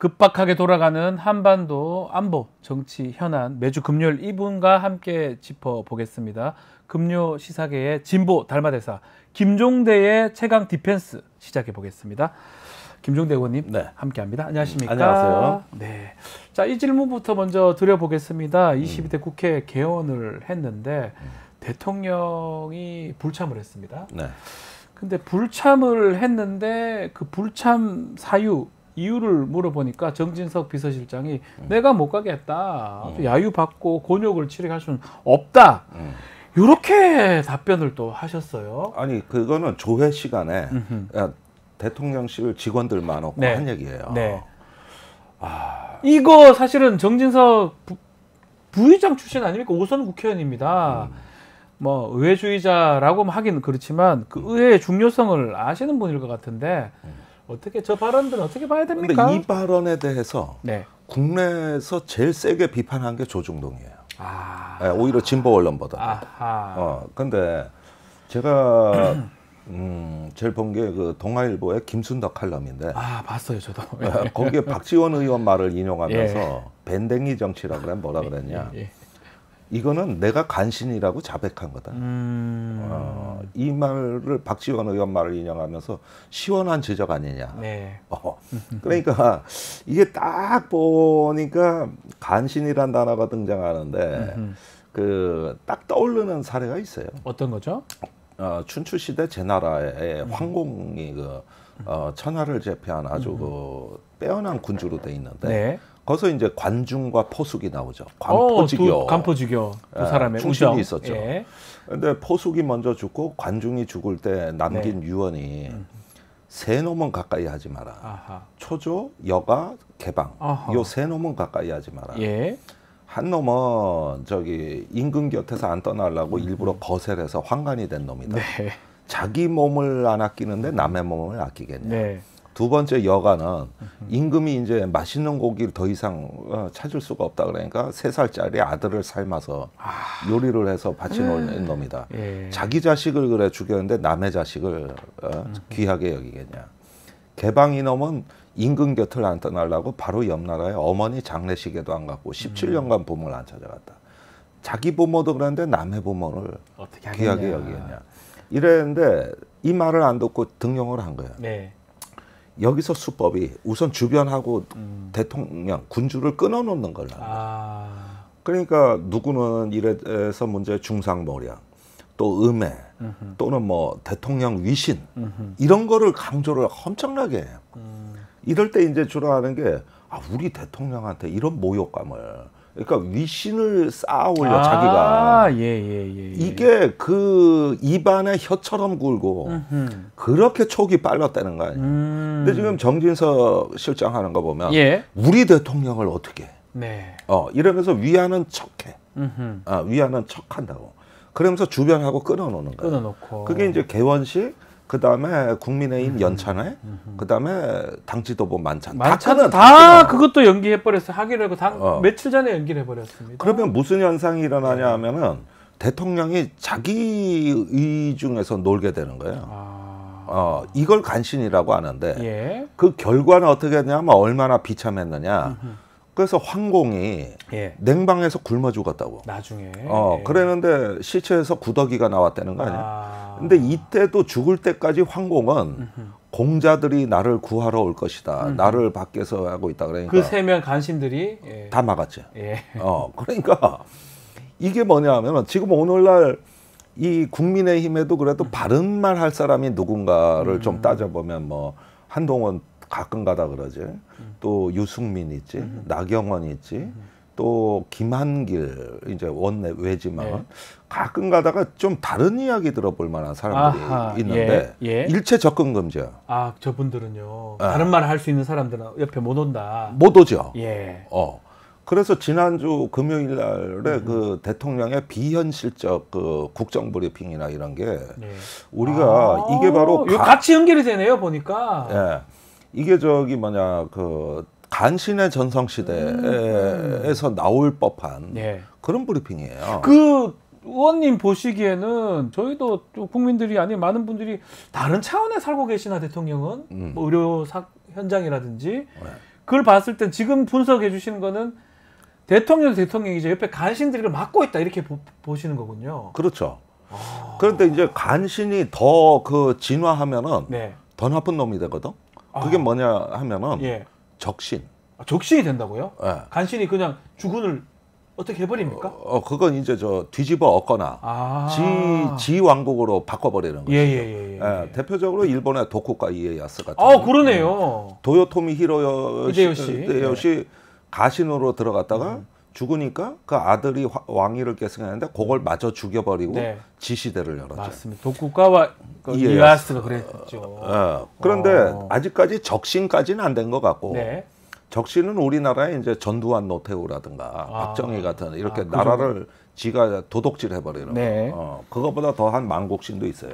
급박하게 돌아가는 한반도 안보, 정치, 현안 매주 금요일 이분과 함께 짚어보겠습니다. 금요 시사계의 진보 달마대사 김종대의 최강 디펜스 시작해보겠습니다. 김종대 의원님 네. 함께합니다. 안녕하십니까? 안녕하세요. 네. 자, 이 질문부터 먼저 드려보겠습니다. 22대 국회 개원을 했는데 대통령이 불참을 했습니다. 네. 근데 불참을 했는데 그 불참 이유를 물어보니까 정진석 비서실장이 내가 못 가겠다. 야유 받고 곤욕을 치르게 할 수는 없다. 이렇게 답변을 또 하셨어요. 아니 그거는 조회 시간에 대통령실 직원들만 없고 네. 한 얘기예요. 네. 이거 사실은 정진석 부의장 출신 아닙니까? 5선 국회의원입니다. 뭐 의회주의자라고 하긴 그렇지만 그 의회의 중요성을 아시는 분일 것 같은데 어떻게 저 발언들은 어떻게 봐야 됩니까? 근데 이 발언에 대해서 네. 국내에서 제일 세게 비판한 게 조중동이에요. 아. 네, 오히려 진보 언론보다. 아하. 근데 제가 제일 본 게 그 동아일보의 김순덕 칼럼인데 봤어요, 저도. 거기에 박지원 의원 말을 인용하면서 밴댕이 정치라 그래 뭐라 그랬냐. 이거는 내가 간신이라고 자백한 거다. 이 말을 박지원 의원 말을 인용하면서 시원한 지적 아니냐. 네. 그러니까 이게 딱 보니까 간신이란 단어가 등장하는데 그 딱 떠오르는 사례가 있어요. 어떤 거죠? 춘추 시대 제나라의 황공이 그 천하를 제패한 아주 그 빼어난 군주로 돼 있는데. 네. 거기서 이제 관중과 포숙이 나오죠. 관포지교. 관포지교 두 사람의 충신이 우정. 있었죠. 예. 근데 포숙이 먼저 죽고 관중이 죽을 때 남긴 유언이 세 놈은 가까이 하지 마라. 아하. 초조, 여가, 개방. 아하. 요 세 놈은 가까이 하지 마라. 예. 한 놈은 저기 임금 곁에서 안 떠나려고 일부러 거셀해서 환관이 된 놈이다. 네. 자기 몸을 안 아끼는데 남의 몸을 아끼겠냐. 네. 두 번째 여가는 임금이 이제 맛있는 고기를 더 이상 찾을 수가 없다 그러니까 3살짜리 아들을 삶아서 요리를 해서 바치놓은 놈이다. 예. 자기 자식을 그래 죽였는데 남의 자식을 귀하게 여기겠냐. 개방 이놈은 임금 곁을 안 떠나려고 바로 옆 나라에 어머니 장례식에도 안 갔고 17년간 부모를 안 찾아갔다. 자기 부모도 그랬는데 남의 부모를 어떻게 귀하게 여기겠냐. 이랬는데 이 말을 안 듣고 등용을 한 거예요. 네. 여기서 수법이 우선 주변하고 대통령, 군주를 끊어놓는 걸 합니다. 그러니까 누구는 이래서 문제 중상모략, 또 음해, 또는 뭐 대통령 위신 이런 거를 강조를 엄청나게 해요. 이럴 때 이제 주로 하는 게 우리 대통령한테 이런 모욕감을 그러니까 위신을 쌓아올려 자기가 이게 그 입안에 혀처럼 굴고 그렇게 촉이 빨랐다는 거 아니에요. 근데 지금 정진석 실장 하는 거 보면 우리 대통령을 어떻게 해? 네. 이러면서 위하는 척해. 위하는 척한다고. 그러면서 주변하고 끊어놓는 거예요. 끊어놓고. 그게 이제 개원식, 그 다음에 국민의힘 연찬회, 그 다음에 당지도보 만찬. 다 그것도 연기해버렸어요. 하기로 하고 며칠 전에 연기를 해버렸습니다. 그러면 무슨 현상이 일어나냐 하면은 대통령이 자기 의 중에서 놀게 되는 거예요. 이걸 간신이라고 하는데 그 결과는 어떻게 했냐면 얼마나 비참했느냐. 그래서 황공이 냉방에서 굶어 죽었다고. 나중에. 그랬는데 시체에서 구더기가 나왔다는 거 아니야. 근데 이때도 죽을 때까지 황공은 공자들이 나를 구하러 올 것이다. 나를 밖에서 하고 있다. 그러니까 그 3명 간신들이 다 막았죠. 그러니까 이게 뭐냐 하면 지금 오늘날 이 국민의힘에도 그래도 바른 말 할 사람이 누군가를 좀 따져보면 뭐 한동훈 가끔 가다 그러지. 또 유승민 있지. 나경원 있지. 또 김한길 이제 원내 외지만 가끔 가다가 좀 다른 이야기 들어볼 만한 사람들이 있는데 일체 접근 금지야. 저분들은요. 다른 말 할 수 있는 사람들은 옆에 못 온다. 못 오죠. 예. 그래서 지난주 금요일 날에 그 대통령의 비현실적 그 국정 브리핑이나 이런 게 우리가 이게 바로 같이 연결이 되네요, 보니까. 이게 저기 뭐냐 그 간신의 전성시대에서 나올 법한 그런 브리핑이에요. 그 의원님 보시기에는 저희도 국민들이 아니면 많은 분들이 다른 차원에 살고 계시나 대통령은 뭐 의료 현장이라든지 그걸 봤을 땐 지금 분석해 주시는 거는 대통령이죠. 옆에 간신들이 이걸 막고 있다 이렇게 보시는 거군요. 그렇죠. 그런데 이제 간신이 더 그 진화하면은 네. 더 나쁜 놈이 되거든. 그게 뭐냐 하면은 예. 적신. 적신이 된다고요? 예. 간신이 그냥 주군을 어떻게 해버립니까? 그건 이제 저 뒤집어 엎거나 지 왕국으로 바꿔버리는 거죠. 예. 대표적으로 일본의 도쿠가 이에야스 같은. 그러네요. 도요토미 히데요시 히데요시. 가신으로 들어갔다가 죽으니까 그 아들이 왕위를 계승했는데 그걸 마저 죽여버리고 지시대를 열었죠. 맞습니다. 도쿠가와 이에야스가 그랬죠. 그런데 아직까지 적신까지는 안 된 것 같고. 네. 적신은 우리나라에 이제 전두환 노태우라든가 박정희 같은 이렇게 나라를 지가 도둑질 해버리는 거. 그거보다 더한 망국신도 있어요.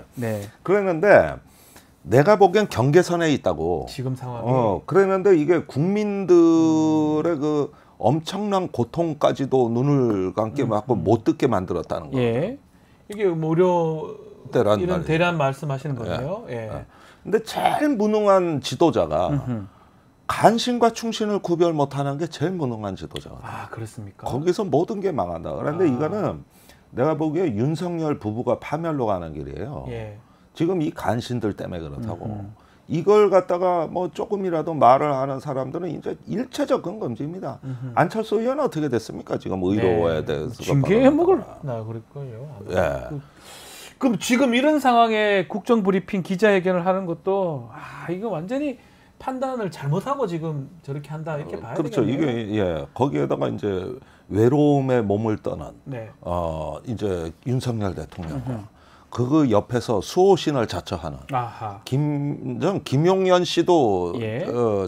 그랬는데 내가 보기엔 경계선에 있다고. 지금 상황이. 그랬는데 이게 국민들의 그 엄청난 고통까지도 눈을 감게 막고 못 듣게 만들었다는 거예요. 예. 이게 뭐 이런 대란 말씀하시는 거예요. 근데 제일 무능한 지도자가 간신과 충신을 구별 못하는 게 제일 무능한 지도자가. 그렇습니까? 거기서 모든 게 망한다. 그런데 이거는 내가 보기에 윤석열 부부가 파멸로 가는 길이에요. 지금 이 간신들 때문에 그렇다고. 이걸 갖다가 뭐 조금이라도 말을 하는 사람들은 이제 일체적 금지입니다. 안철수 의원은 어떻게 됐습니까? 지금 의료에 대해서. 징계 해먹을 나 그럴 거예요. 그럼 지금 이런 상황에 국정브리핑 기자회견을 하는 것도 이거 완전히 판단을 잘못하고 지금 저렇게 한다 이렇게 봐야 그렇죠. 되겠네요. 이게 거기에다가 이제 외로움에 몸을 떠난 이제 윤석열 대통령과 그 옆에서 수호신을 자처하는 김용현 씨도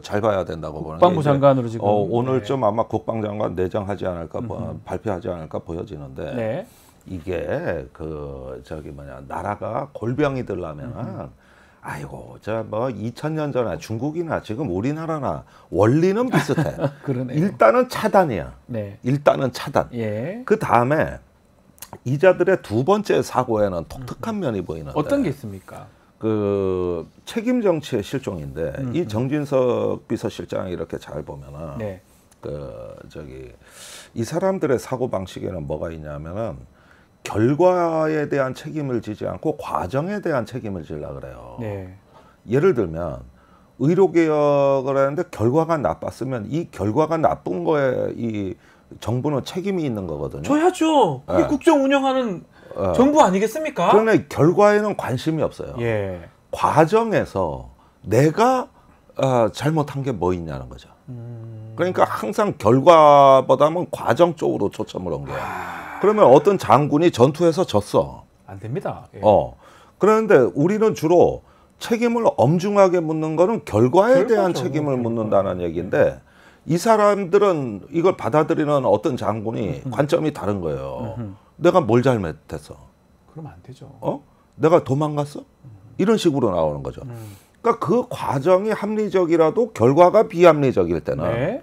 잘 봐야 된다고 보는 국방부 장관으로 지금 오늘쯤 아마 국방장관 내정하지 않을까 발표하지 않을까 보여지는데 이게 그 나라가 골병이 들려면 아이고 저 뭐 2000년 전에 중국이나 지금 우리나라나 원리는 비슷해. 일단은 차단이야. 일단은 차단. 그 다음에 이자들의 두 번째 사고에는 독특한 면이 보이는데 어떤 게 있습니까? 그 책임 정치의 실종인데 이 정진석 비서실장이 이렇게 잘 보면은 이 사람들의 사고 방식에는 뭐가 있냐면은 결과에 대한 책임을 지지 않고 과정에 대한 책임을 지려고 그래요. 예를 들면 의료개혁을 하는데 결과가 나빴으면 이 결과가 나쁜 거에 이 정부는 책임이 있는 거거든요. 줘야죠. 그게 국정 운영하는 정부 아니겠습니까? 그런데 결과에는 관심이 없어요. 과정에서 내가 잘못한 게 뭐 있냐는 거죠. 그러니까 항상 결과보다는 과정 쪽으로 초점을 옮겨요. 그러면 어떤 장군이 전투에서 졌어. 안 됩니다. 그런데 우리는 주로 책임을 엄중하게 묻는 거는 결과에 대한 책임을 묻는다는 얘기인데 이 사람들은 이걸 받아들이는 어떤 장군이 관점이 다른 거예요. 내가 뭘 잘못했어? 그러면 안 되죠. 내가 도망갔어? 이런 식으로 나오는 거죠. 그러니까 그 과정이 합리적이라도 결과가 비합리적일 때는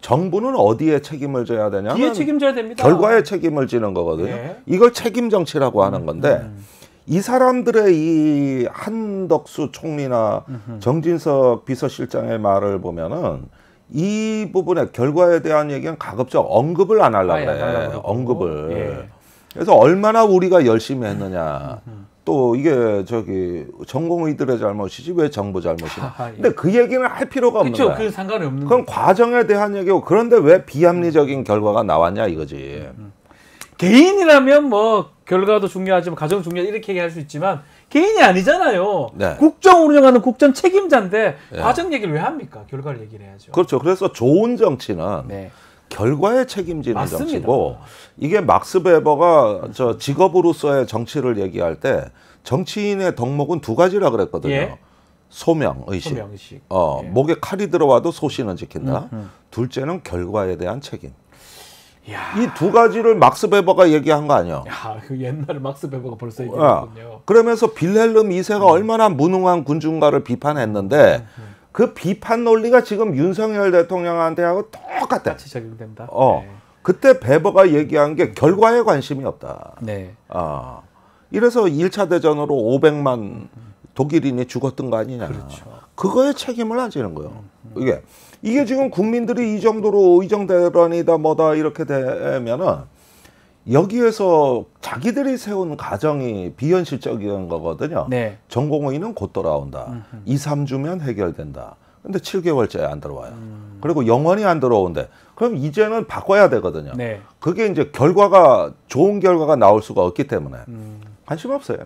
정부는 어디에 책임을 져야 되냐면 뒤에 책임져야 됩니다. 결과에 책임을 지는 거거든요. 이걸 책임 정치라고 하는 건데 이 사람들의 이 한덕수 총리나 정진석 비서실장의 말을 보면은 이 부분의 결과에 대한 얘기는 가급적 언급을 안 하려고 그래. 언급을. 그래서 얼마나 우리가 열심히 했느냐. 또 이게 전공의들의 잘못이지 왜 정부 잘못이냐. 근데 그 얘기는 할 필요가 없는 거야. 그 상관이 없는 그건 과정에 대한 얘기고 그런데 왜 비합리적인 결과가 나왔냐 이거지. 개인이라면 뭐 결과도 중요하지만 가정 중요하다 이렇게 얘기할 수 있지만 개인이 아니잖아요. 국정을 운영하는 국정 책임자인데 과정 얘기를 왜 합니까? 결과를 얘기를 해야죠. 그렇죠. 그래서 좋은 정치는 결과에 책임지는 정치고 이게 막스 베버가 저 직업으로서의 정치를 얘기할 때 정치인의 덕목은 두 가지라 그랬거든요. 소명, 의식. 목에 칼이 들어와도 소신은 지킨다. 둘째는 결과에 대한 책임. 이 두 가지를 막스 베버가 얘기한 거 아니야? 그 옛날에 막스 베버가 벌써 얘기했군요. 그러면서 빌헬름 2세가 얼마나 무능한 군중가를 비판했는데 그 비판 논리가 지금 윤석열 대통령한테 하고 똑같아. 같이 적용된다. 그때 베버가 얘기한 게 결과에 관심이 없다. 이래서 1차 대전으로 500만 독일인이 죽었던 거 아니냐. 그거에 책임을 안 지는 거예요. 이게 이게 지금 국민들이 이 정도로 의정대란이다 뭐다 이렇게 되면은 여기에서 자기들이 세운 가정이 비현실적인 거거든요. 네. 전공의는 곧 돌아온다. 2, 3주면 해결된다. 근데 7개월째 안 들어와요. 그리고 영원히 안 들어오는데 그럼 이제는 바꿔야 되거든요. 네. 그게 이제 결과가 좋은 결과가 나올 수가 없기 때문에 관심 없어요.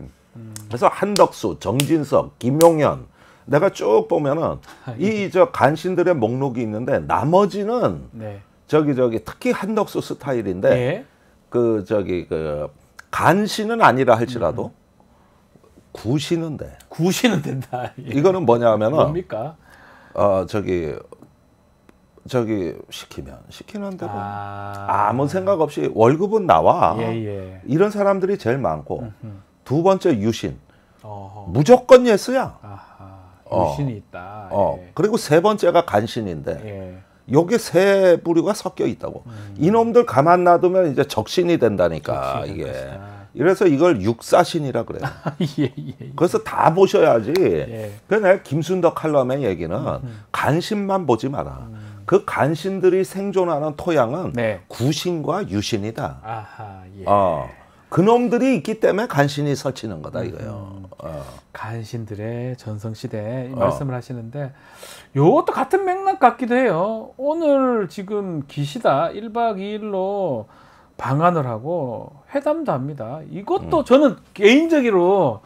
그래서 한덕수, 정진석, 김용현 내가 쭉 보면은 이 저 간신들의 목록이 있는데 나머지는 네. 저기 특히 한덕수 스타일인데 네. 그 간신은 아니라 할지라도 구신은 돼. 구시는 된다. 예. 이거는 뭐냐면은 뭡니까? 시키는 대로 아무 생각 없이 월급은 나와. 예. 이런 사람들이 제일 많고 두 번째 유신. 어허. 무조건 예스야. 아하. 유신이 있다. 예. 그리고 세 번째가 간신인데 예. 여기 세 부류가 섞여 있다고. 이놈들 가만 놔두면 이제 적신이 된다니까 적신이 이게. 된다. 이래서 이걸 육사신이라 그래요. 예. 그래서 다 보셔야지. 예. 그래서 내가 김순덕 칼럼의 얘기는 간신만 보지 마라. 그 간신들이 생존하는 토양은 네. 구신과 유신이다. 아하. 예. 그놈들이 있기 때문에 간신이 설치는 거다 이거요. 간신들의 전성시대 이 말씀을 하시는데 요것도 같은 맥락 같기도 해요. 오늘 지금 기시다 1박 2일로 방한을 하고 회담도 합니다. 이것도 저는 개인적으로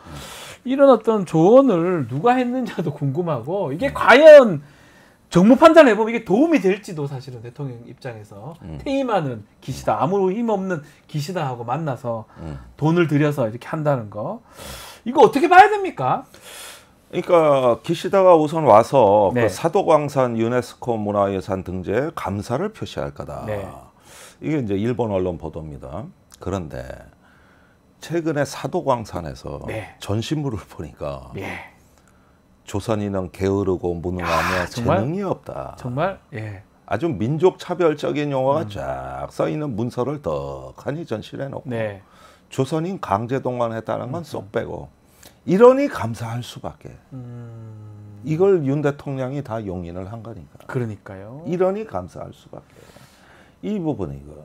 이런 어떤 조언을 누가 했는지도 궁금하고 이게 과연 정무 판단해보면 이게 도움이 될지도 사실은 대통령 입장에서 퇴임하는 기시다, 아무 힘없는 기시다하고 만나서 돈을 들여서 이렇게 한다는 거 이거 어떻게 봐야 됩니까? 그러니까 기시다가 우선 와서 네. 그 사도광산 유네스코 문화유산 등재에 감사를 표시할 거다. 네. 이게 이제 일본 언론 보도입니다. 그런데 최근에 사도광산에서 네. 전시물을 보니까 예. 조선인은 게으르고 무능하며 정말? 재능이 없다. 정말 예. 아주 민족 차별적인 용어가 쫙 써 있는 문서를 떡하니 전시를 해놓고 네. 조선인 강제 동원했다는 건 쏙 빼고 이러니 감사할 수밖에. 이걸 윤 대통령이 다 용인을 한 거니까. 그러니까요. 이러니 감사할 수밖에. 이 부분이고.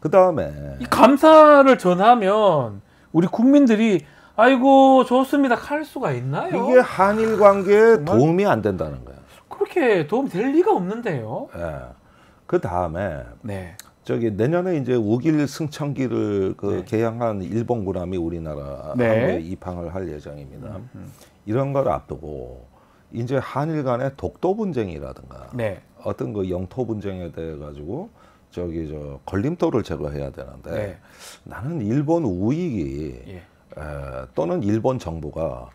그 다음에 이 감사를 전하면 우리 국민들이 아이고 좋습니다 할 수가 있나요? 이게 한일 관계에 정말? 도움이 안 된다는 거야. 그렇게 도움이 될 리가 없는데요. 예. 그 다음에 네. 저기 내년에 이제 우길 승천기를 네. 개항한 일본 군함이 우리나라 네. 항구에 입항을 할 예정입니다. 이런 걸 앞두고 이제 한일 간의 독도 분쟁이라든가 네. 어떤 그 영토 분쟁에 대해 가지고 걸림돌을 제거해야 되는데 네. 나는 일본 우익이 예. 또는 일본 정부가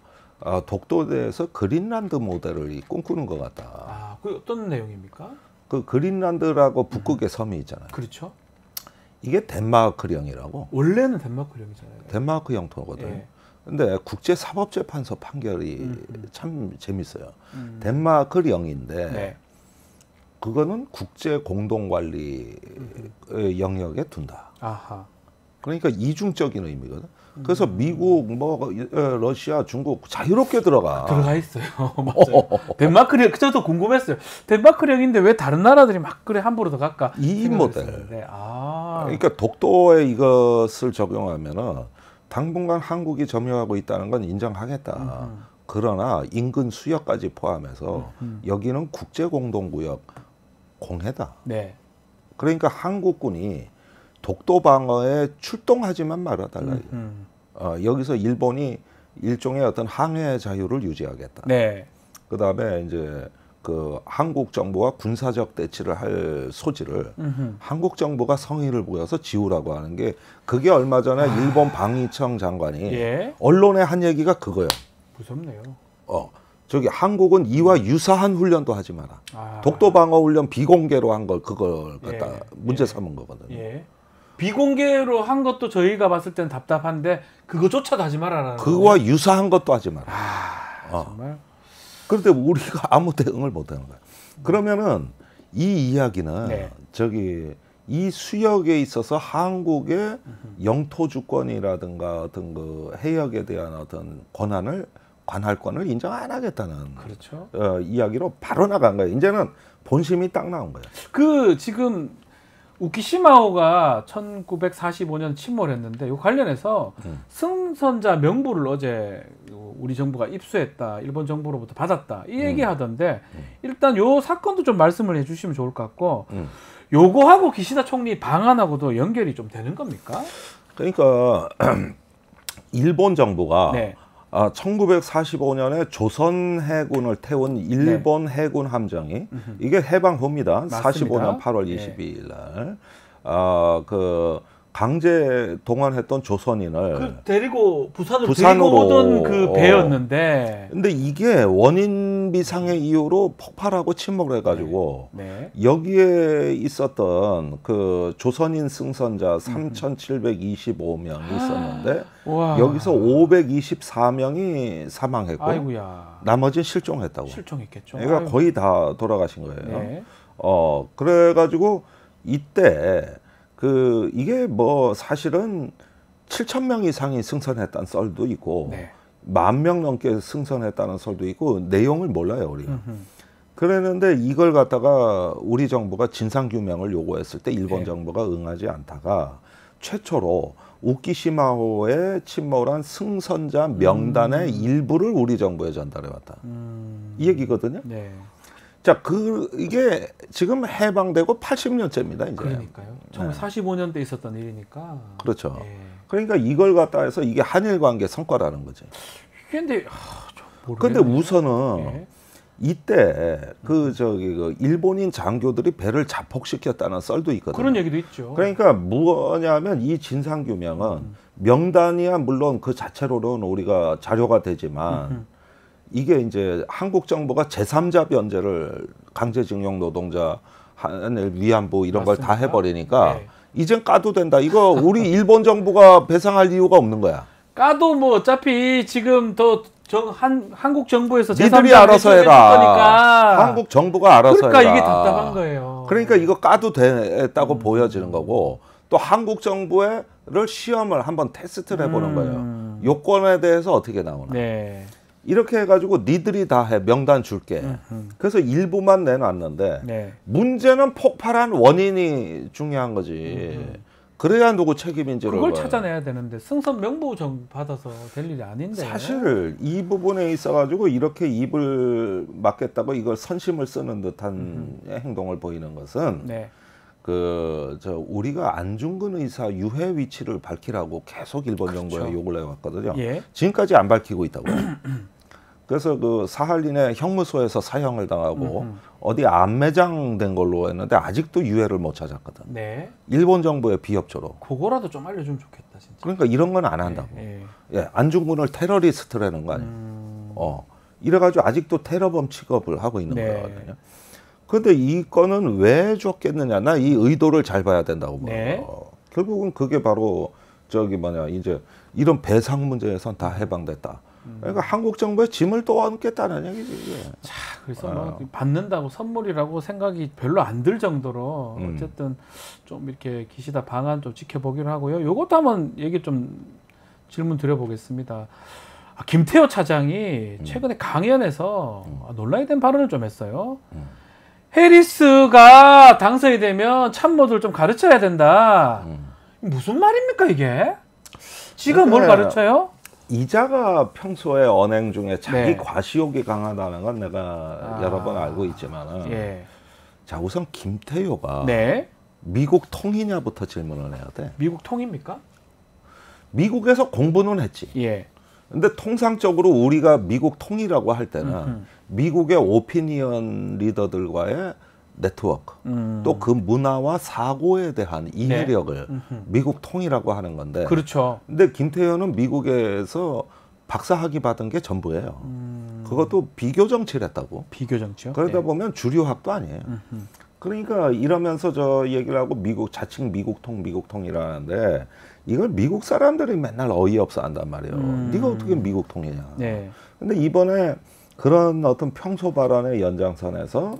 독도에 대해서 그린란드 모델을 꿈꾸는 것 같다. 아, 그 어떤 내용입니까? 그 그린란드라고 북극의 섬이 있잖아요. 그렇죠. 이게 덴마크령이라고. 원래는 덴마크령이잖아요. 덴마크 영토거든요. 예. 근데 국제사법재판소 판결이 참 재밌어요. 덴마크령인데 네. 그거는 국제 공동관리 영역에 둔다. 아하. 그러니까 이중적인 의미거든. 그래서 미국, 러시아, 중국 자유롭게 들어가. 들어가 있어요. 맞아요. 덴마크령, 저도 궁금했어요. 덴마크령인데 왜 다른 나라들이 막 그래 함부로 더 갈까? 이 모델. 아. 그러니까 독도에 이것을 적용하면은 당분간 한국이 점유하고 있다는 건 인정하겠다. 그러나 인근 수역까지 포함해서 여기는 국제공동구역 공해다. 네. 그러니까 한국군이 독도 방어에 출동하지만 말아달라. 여기서 일본이 일종의 어떤 항해 자유를 유지하겠다. 네. 그 다음에 이제 그 한국 정부가 군사적 대치를 할 소지를 한국 정부가 성의를 보여서 지우라고 하는 게 그게 얼마 전에 일본 방위청 장관이 예. 언론에 한 얘기가 그거예요. 무섭네요. 저기 한국은 이와 유사한 훈련도 하지 마라. 독도 방어 훈련 비공개로 한 걸 그걸 갖다 문제 삼은 거거든요. 예. 비공개로 한 것도 저희가 봤을 때는 답답한데 그거조차도 하지 말아라는 그거와 유사한 것도 하지 마라. 정말. 그런데 우리가 아무 대응을 못 하는 거야. 그러면은 이 이야기는 이 수역에 있어서 한국의 영토 주권이라든가 어떤 그 해역에 대한 어떤 권한을 관할권을 인정 안 하겠다는 그렇죠. 이야기로 바로 나간 거예요. 이제는 본심이 딱 나온 거예요. 그 지금 우키시마호가 1945년 침몰했는데 이 관련해서 승선자 명부를 어제 우리 정부가 입수했다, 일본 정부로부터 받았다 이 얘기하던데 일단 요 사건도 좀 말씀을 해주시면 좋을 것 같고 요거하고 기시다 총리 방안하고도 연결이 좀 되는 겁니까? 그러니까 일본 정부가 네. 1945년에 조선 해군을 태운 일본 해군 함정이 이게 해방 후입니다. 맞습니다. 45년 8월 22일 날 그 강제 동원했던 조선인을 그 데리고 부산으로 부산으로 데리고 오던 그 배였는데 근데 이게 원인 비상의 이유로 폭발하고 침몰해 가지고 네. 여기에 있었던 그 조선인 승선자 3,725명이 있었는데 와. 여기서 524명이 사망했고 아이고야. 나머지는 실종했다고. 실종했겠죠. 얘가 아이고. 거의 다 돌아가신 거예요. 네. 그래가지고 이때 그 이게 뭐 사실은 7,000명 이상이 승선했다는 썰도 있고 네. 10,000명 넘게 승선했다는 썰도 있고 내용을 몰라요 우리가. 그랬는데 이걸 갖다가 우리 정부가 진상규명을 요구했을 때 일본 네. 정부가 응하지 않다가 최초로 우키시마호에 침몰한 승선자 명단의 일부를 우리 정부에 전달해왔다. 이 얘기거든요. 네. 자, 이게 지금 해방되고 80년째입니다. 이제. 그러니까요. 1945년대 있었던 일이니까. 그렇죠. 네. 그러니까 이걸 갖다 해서 이게 한일 관계 성과라는 거지. 근데 근데 우선은 네. 이때 그 일본인 장교들이 배를 자폭시켰다는 썰도 있거든요. 그런 얘기도 있죠. 그러니까 뭐냐면 이 진상규명은 명단이야 물론 그 자체로는 우리가 자료가 되지만 이게 이제 한국 정부가 제3자 변제를 강제징용 노동자 한일 위안부 이런 걸 다 맞습니까? 해버리니까 네. 이젠 까도 된다. 이거 우리 일본 정부가 배상할 이유가 없는 거야. 까도 뭐 어차피 지금 한국 정부에서 니들이 제3자 알아서 해라. 거니까. 한국 정부가 알아서 그러니까 해라. 이게 답답한 거예요. 그러니까 이거 까도 됐다고 보여지는 거고 또 한국 정부를 시험을 한번 테스트를 해보는 거예요. 요건에 대해서 어떻게 나오나. 네. 이렇게 해가지고 니들이 다 해. 명단 줄게. 그래서 일부만 내놨는데 네. 문제는 폭발한 원인이 중요한 거지. 그래야 누구 책임인지를 그걸 봐요. 찾아내야 되는데 승선 명부 좀 받아서 될 일이 아닌데. 사실 이 부분에 있어가지고 이렇게 입을 막겠다고 이걸 선심을 쓰는 듯한 행동을 보이는 것은 네. 우리가 안중근 의사 유해 위치를 밝히라고 계속 일본 그렇죠. 정부에 요구를 해왔거든요. 예. 지금까지 안 밝히고 있다고요. 그래서 그 사할린의 형무소에서 사형을 당하고 어디 안매장된 걸로 했는데 아직도 유해를 못 찾았거든. 네. 일본 정부의 비협조로. 그거라도 좀 알려주면 좋겠다 진짜. 그러니까 이런 건 안 한다고. 예. 예, 안중근을 테러리스트라는 거 아니에요. 이래가지고 아직도 테러범 취급을 하고 있는 네. 거거든요. 그런데 이 건은 왜 줬겠느냐? 나 이 의도를 잘 봐야 된다고 봐요. 네. 결국은 그게 바로 이제 이런 배상 문제에선 다 해방됐다. 그러니까 한국 정부에 짐을 또 얹겠다는 얘기지. 이게. 자, 그래서 뭐 받는다고 선물이라고 생각이 별로 안 들 정도로 어쨌든 좀 이렇게 기시다 방안 좀 지켜보기로 하고요. 요것도 한번 얘기 좀 질문 드려보겠습니다. 김태호 차장이 최근에 강연에서 논란이 된 발언을 좀 했어요. 해리스가 당선이 되면 참모들 좀 가르쳐야 된다. 무슨 말입니까 이게? 지가 뭘 가르쳐요? 이자가 평소에 언행 중에 자기 네. 과시욕이 강하다는 건 내가 여러 번 알고 있지만은 예. 자 우선 김태효가 네. 미국 통이냐부터 질문을 해야 돼. 미국 통입니까? 미국에서 공부는 했지. 예. 근데 통상적으로 우리가 미국 통이라고 할 때는 미국의 오피니언 리더들과의 네트워크 또 그 문화와 사고에 대한 이해력을 미국 통이라고 하는 건데 그렇죠. 근데 김태현은 미국에서 박사학위 받은 게 전부예요. 그것도 비교 정치를 했다고. 비교 정치요? 그러다 예. 보면 주류학도 아니에요. 그러니까 이러면서 저 얘기를 하고 자칭 미국통이라는데 이걸 미국 사람들이 맨날 어이없어 한단 말이에요. 네가 어떻게 미국통이냐. 네. 근데 이번에 그런 어떤 평소 발언의 연장선에서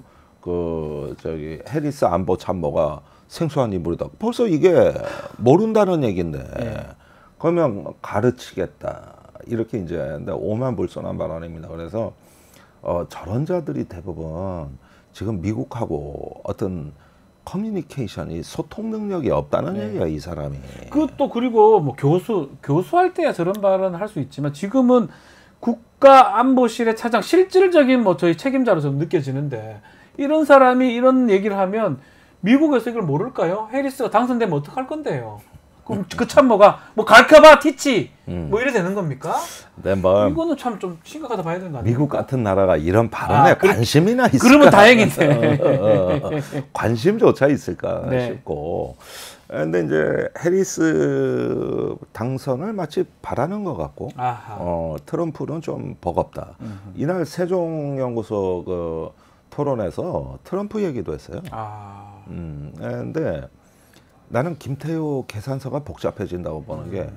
해리스 안보 참모가 생소한 인물이다. 벌써 이게 모른다는 얘기인데 네. 그러면 가르치겠다. 이렇게 이제 근데 오만불손한 발언입니다. 그래서 저런 자들이 대부분 지금 미국하고 어떤 커뮤니케이션이 소통 능력이 없다는 얘기야, 이 사람이. 그것도 그리고 뭐 교수할 때야 저런 발언을 할 수 있지만 지금은 국가안보실의 차장 실질적인 뭐 저희 책임자로 좀 느껴지는데 이런 사람이 이런 얘기를 하면 미국에서 이걸 모를까요? 해리스가 당선되면 어떡할 건데요? 그럼 그 참모가 뭐 가르쳐봐 티치 뭐 이래 되는 겁니까? 네, 뭐 이거는 참 좀 심각하다 봐야 되는 거 아니에요? 미국 같은 나라가 이런 발언에 관심이나 있을까? 그러면 다행인데 관심조차 있을까 네. 싶고. 근데 이제 해리스 당선을 마치 바라는 것 같고, 트럼프는 좀 버겁다. 이날 세종연구소 그 토론에서 트럼프 얘기도 했어요. 근데 나는 김태효 계산서가 복잡해진다고 보는 게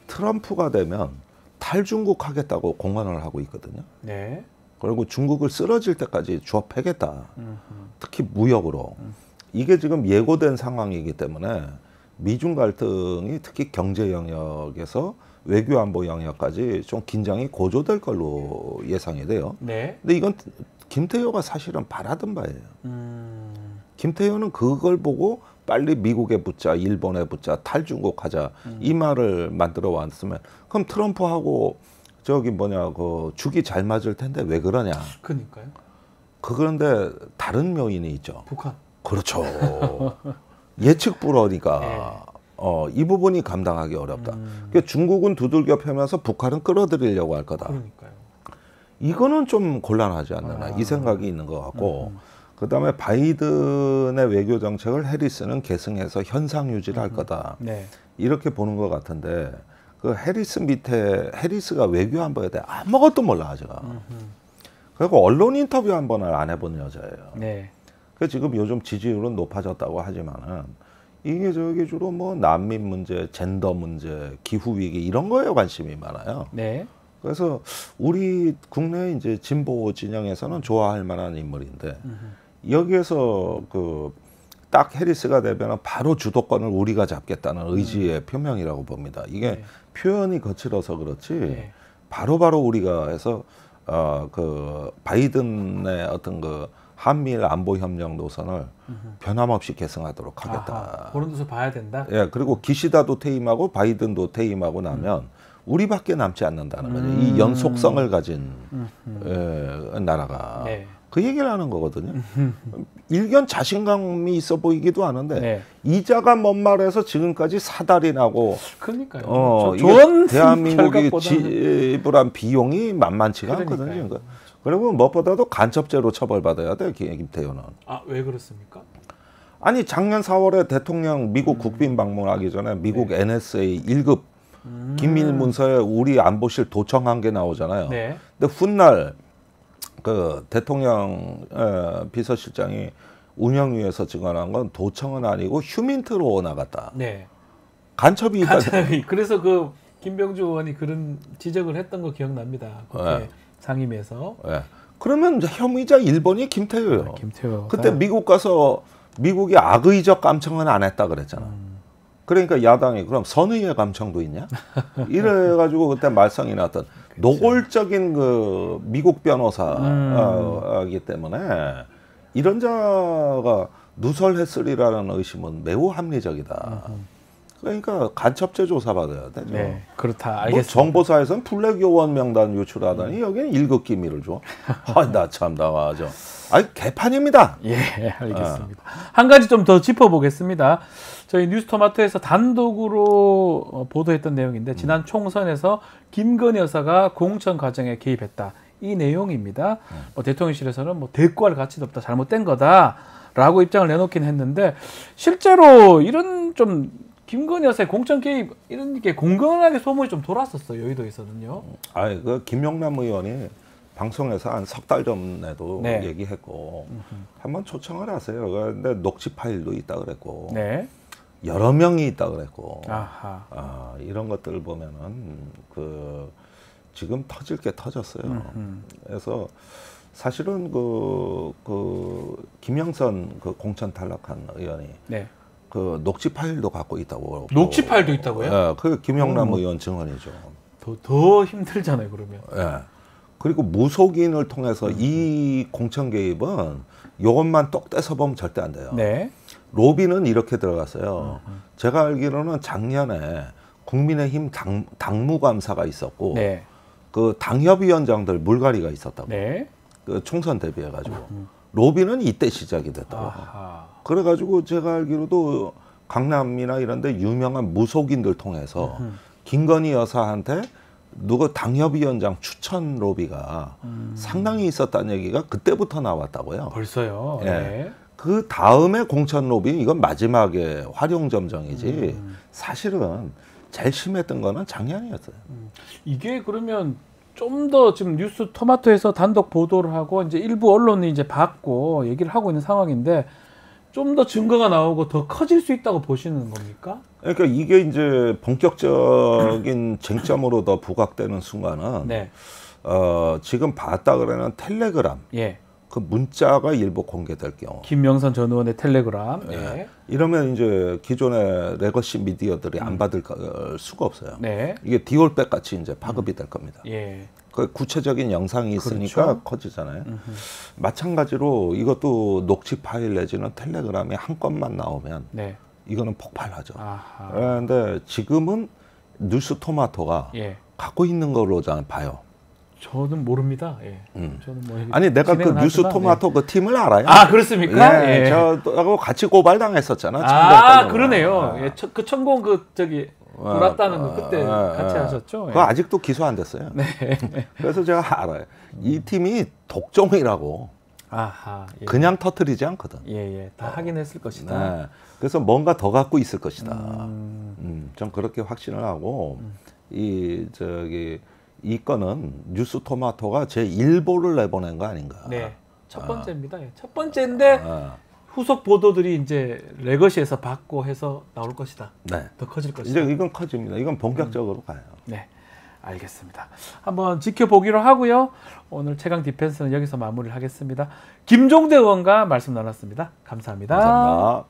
트럼프가 되면 탈중국 하겠다고 공언을 하고 있거든요. 네. 그리고 중국을 쓰러질 때까지 주워 패겠다. 특히 무역으로. 이게 지금 예고된 상황이기 때문에 미중 갈등이 특히 경제 영역에서 외교 안보 영역까지 좀 긴장이 고조될 걸로 예상이 돼요. 네. 근데 이건 김태효가 사실은 바라던 바예요. 김태효는 그걸 보고 빨리 미국에 붙자, 일본에 붙자, 탈중국하자 이 말을 만들어 왔으면 그럼 트럼프하고 저기 뭐냐 그 죽이 잘 맞을 텐데 왜 그러냐? 그러니까요. 그런데 다른 요인이 있죠. 북한. 그렇죠. 예측 불허니까 이 부분이 감당하기 어렵다. 그러니까 중국은 두들겨 패면서 북한은 끌어들이려고 할 거다. 그러니까요. 이거는 좀 곤란하지 않나 이 생각이 있는 것 같고 그다음에 바이든의 외교 정책을 해리스는 계승해서 현상 유지를 할 거다. 네. 이렇게 보는 것 같은데 그 해리스 밑에 해리스가 외교 안보에 대해 아무것도 몰라 아직. 그리고 언론 인터뷰 한 번을 안 해본 여자예요. 네. 그 지금 요즘 지지율은 높아졌다고 하지만은 이게 저기 주로 뭐 난민 문제, 젠더 문제, 기후 위기 이런 거에 관심이 많아요. 네. 그래서 우리 국내 이제 진보 진영에서는 좋아할 만한 인물인데 여기에서 그 딱 해리스가 되면 바로 주도권을 우리가 잡겠다는 의지의 표명이라고 봅니다. 이게 표현이 거칠어서 그렇지 바로바로 우리가 해서 그 바이든의 어떤 그 한미일 안보 협력 노선을 변함없이 계승하도록 하겠다. 그런 데서 봐야 된다. 예, 그리고 기시다도 퇴임하고 바이든도 퇴임하고 나면 우리밖에 남지 않는다는 거죠. 이 연속성을 가진 나라가. 네. 그 얘기를 하는 거거든요. 일견 자신감이 있어 보이기도 하는데 이자가 뭔 말해서 지금까지 사달이 나고 그러니까요. 좋은 대한민국이 지불한 비용이 만만치가 않거든요. 그러니까. 그리고 무엇보다도 간첩죄로 처벌받아야 돼, 김태효는. 왜 그렇습니까? 아니 작년 4월에 대통령 미국 국빈 방문하기 전에 미국 NSA 1급 기밀 문서에 우리 안보실 도청한 게 나오잖아요. 근데 훗날 그 대통령 비서실장이 운영위에서 증언한 건 도청은 아니고 휴민트로 나갔다. 간첩이 있다. 그래서 그 김병주 의원이 그런 지적을 했던 거 기억납니다. 국회 상임위에서. 그러면 혐의자 1번이 김태효예요. 김태효. 그때 미국 가서 미국이 악의적 감청은 안 했다 그랬잖아. 그러니까 야당이 그럼 선의의 감청도 있냐? 이래가지고 그때 말썽이 났던 노골적인 그 미국 변호사이기 때문에 이런 자가 누설했으리라는 의심은 매우 합리적이다. 그러니까 간첩죄 조사받아야 되죠. 네, 그렇다. 알겠습니다. 뭐 정보사에서는 블랙 요원 명단 유출하다니 여기는 1급 기밀을 줘. 나 참 나가죠. 개판입니다. 예, 알겠습니다. 한 가지 좀 더 짚어보겠습니다. 저희 뉴스토마토에서 단독으로 보도했던 내용인데 지난 총선에서 김건희 여사가 공천 과정에 개입했다. 이 내용입니다. 대통령실에서는 뭐 대꾸할 가치도 없다. 잘못된 거다라고 입장을 내놓긴 했는데 실제로 이런 좀 김건희 여사의 공천 개입 이런 게 공공하게 소문이 좀 돌았었어요. 여의도에서는요. 그 김용남 의원이 방송에서 한 석 달 전에도 얘기했고 한번 초청을 하세요. 근데 녹취 파일도 있다 그랬고 여러 명이 있다 그랬고 이런 것들을 보면은 그 지금 터질 게 터졌어요. 그래서 사실은 그 김영선 그 공천 탈락한 의원이 그 녹취 파일도 갖고 있다고. 녹취 파일도 있다고요? 그 김영남 의원 증언이죠. 더 힘들잖아요, 그러면. 예. 그리고 무속인을 통해서 이 공천 개입은 이것만 똑 떼서 보면 절대 안 돼요. 네. 로비는 이렇게 들어갔어요. 제가 알기로는 작년에 국민의힘 당무감사가 있었고 네. 그 당협위원장들 물갈이가 있었다고. 네. 그 총선 대비해가지고 로비는 이때 시작이 됐다고. 그래가지고 제가 알기로도 강남이나 이런데 유명한 무속인들 통해서 김건희 여사한테 누구 당협위원장 추천 로비가 상당히 있었다는 얘기가 그때부터 나왔다고요. 벌써요. 예. 네. 그 다음에 공천 로비 이건 마지막에 활용점정이지 사실은 제일 심했던 거는 작년이었어요. 이게 그러면 좀 더 지금 뉴스 토마토에서 단독 보도를 하고 이제 일부 언론이 이제 받고 얘기를 하고 있는 상황인데 좀 더 증거가 나오고 더 커질 수 있다고 보시는 겁니까? 그러니까 이게 이제 본격적인 쟁점으로 더 부각되는 순간은 네. 지금 봤다 그러는 텔레그램 예. 그 문자가 일부 공개될 경우 김명선 전 의원의 텔레그램. 예. 예. 이러면 이제 기존의 레거시 미디어들이 안 받을 수가 없어요. 네. 이게 디올백 같이 이제 파급이 될 겁니다. 예. 그 구체적인 영상이 있으니까 그렇죠. 커지잖아요. 마찬가지로 이것도 녹취 파일 내지는 텔레그램이 한 건만 나오면 네. 이거는 폭발하죠. 아하. 그런데 지금은 뉴스 토마토가 예. 갖고 있는 걸로 저는 봐요. 저는 모릅니다. 예. 저는 뭐 아니 내가 그 뉴스 하지만, 토마토 그 팀을 알아요. 아 그렇습니까? 예, 예. 저하고 같이 고발당했었잖아. 아 그러네요. 예. 그 천공 그 저기 돌았다는 거 그때 같이 하셨죠? 그거 아직도 기소 안 됐어요. 네. 그래서 제가 알아요. 이 팀이 독종이라고 아하. 예. 그냥 터뜨리지 않거든. 예예. 다 확인했을 것이다. 네. 그래서 뭔가 더 갖고 있을 것이다. 전 그렇게 확신을 하고 이 건은 뉴스 토마토가 제 일보를 내보낸 거 아닌가. 네. 첫 번째입니다. 예. 첫 번째인데 후속 보도들이 이제 레거시에서 받고 해서 나올 것이다. 네. 더 커질 것이다. 이제 이건 커집니다. 이건 본격적으로 가요. 네. 알겠습니다. 한번 지켜보기로 하고요. 오늘 최강 디펜스는 여기서 마무리를 하겠습니다. 김종대 의원과 말씀 나눴습니다. 감사합니다. 감사합니다.